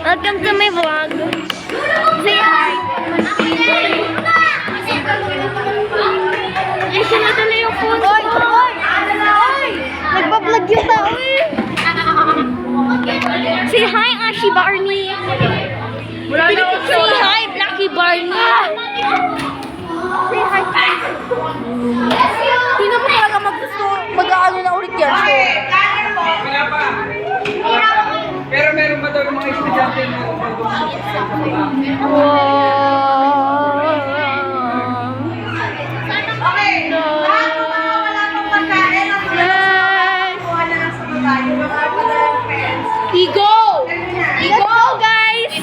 Welcome to my vlog. Say hi. Ay, sinadala yung phone ko. Oy! Nagpa-vlog yung tao eh. Say hi, Ashi Barney. Say hi, Blacky Barney. Say hi. Hindi na po talaga mag-aano na ulit yan. Wala pa. Pero meron ba daw ng mga estudyante na Igo! Igo, guys!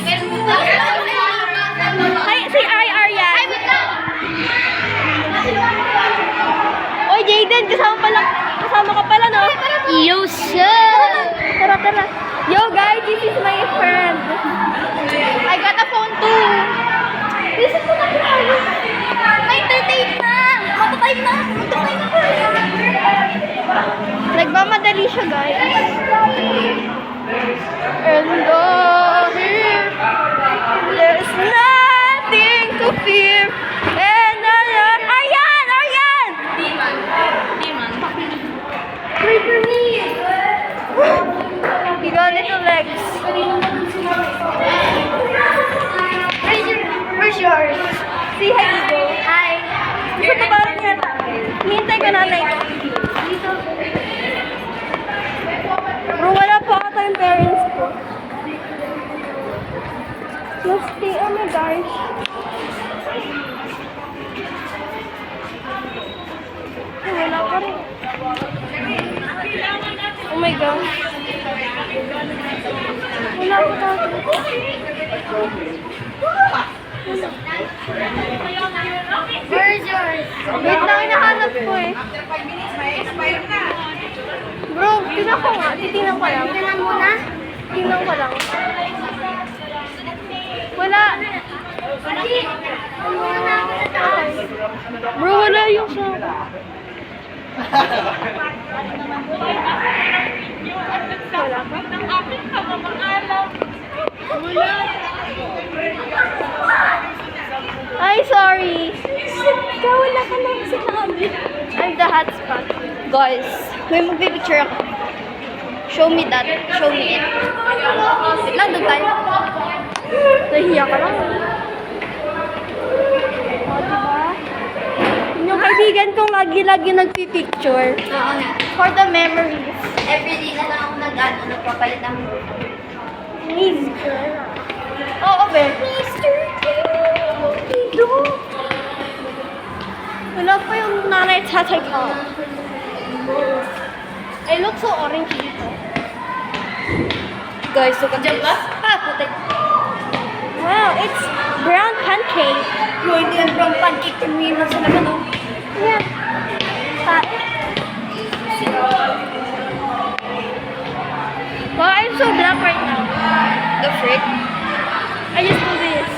Hi, say hi, Aryan. Oy, Jaden, kasama ka pala, no? Yo, sir! Tara. Yo, guys, this is my friend. I got a phone too. Listen ko na tayo. May 38 na. Matatime na. Nagmamadali siya, guys. And here, there's nothing to fear. And Aryan! Diman. Pray for me. You got little legs. Where's yours? Say hi, Igo. Hi. Gusto ko ba rin yan? Hintay ka nanay. Bro, wala po ata yung parents ko. Just stay, oh my gosh. Ay, wala pa rin. Oh my gosh. Wala pa tayo. Where's yours? Wait lang, hinahanap ko eh. After 5 minutes, may expire na. Bro, tingnan ko nga. Titingnan ko lang. Tingnan mo na? Tingnan ko lang. Wala. Bro, wala yung sa... Wala pa? Ay, sorry. Wala ka lang sinabi. I'm the hotspot. Guys, may mag-picture ako. Show me that. Show me it. Wait lang, doon tayo. Nahiya ka lang. O, diba? Yung kaibigan kong lagi-lagi nagpipicture. Oo nga. For the memories. Everyday na lang ako nagpapalit ng Mister. Oo, be. Mister. Dito. Wala pa yung nanay at tatay ko. I look so orange dito. Guys, look at this. Putik. Wow, it's brown pancake. Yung hindi yung brown pancake cream na sila ka doon. Yeah. Wow, I'm so black right now. The frick? I just do this.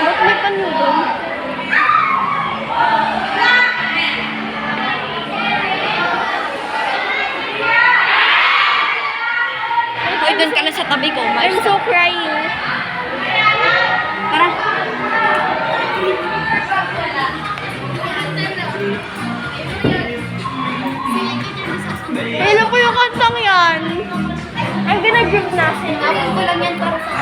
Ba't may panudong? Hoy, doon ka na sa tabi ko. I'm so crying. Tara. Alam ko yung kantang yan. I'm gonna group natin. Ako ko lang yan para sa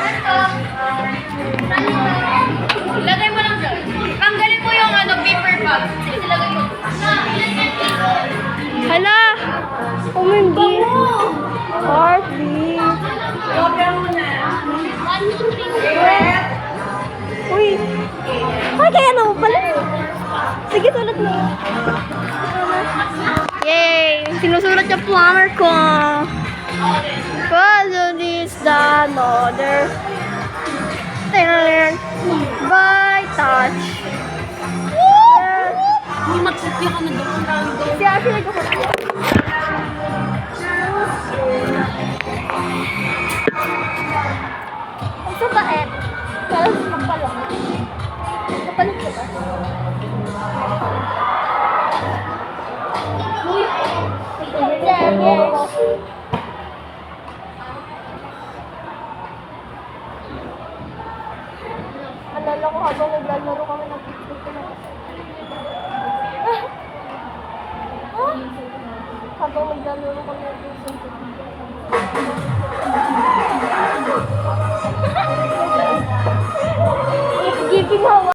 Ilagay mo lang dyan. Tanggalin mo yung paper bag. Sige, ilagay mo. Hala! Umindi. Heartbeat. Uy. Ay, kaya naman pala. Sige, sulat mo. Yay! Sinusulat yung planner ko. Cause this the another. By touch. Hindi magkupya ka na doon. Si Ashley nagkakapya. Ang sabait. Kala sa kapala. Kapalit ko ba? Naalala ko habang naglalaro kami ng TikTok ko na. Habang naglalaro kami ng TikTok ko. It's giving Hawaii.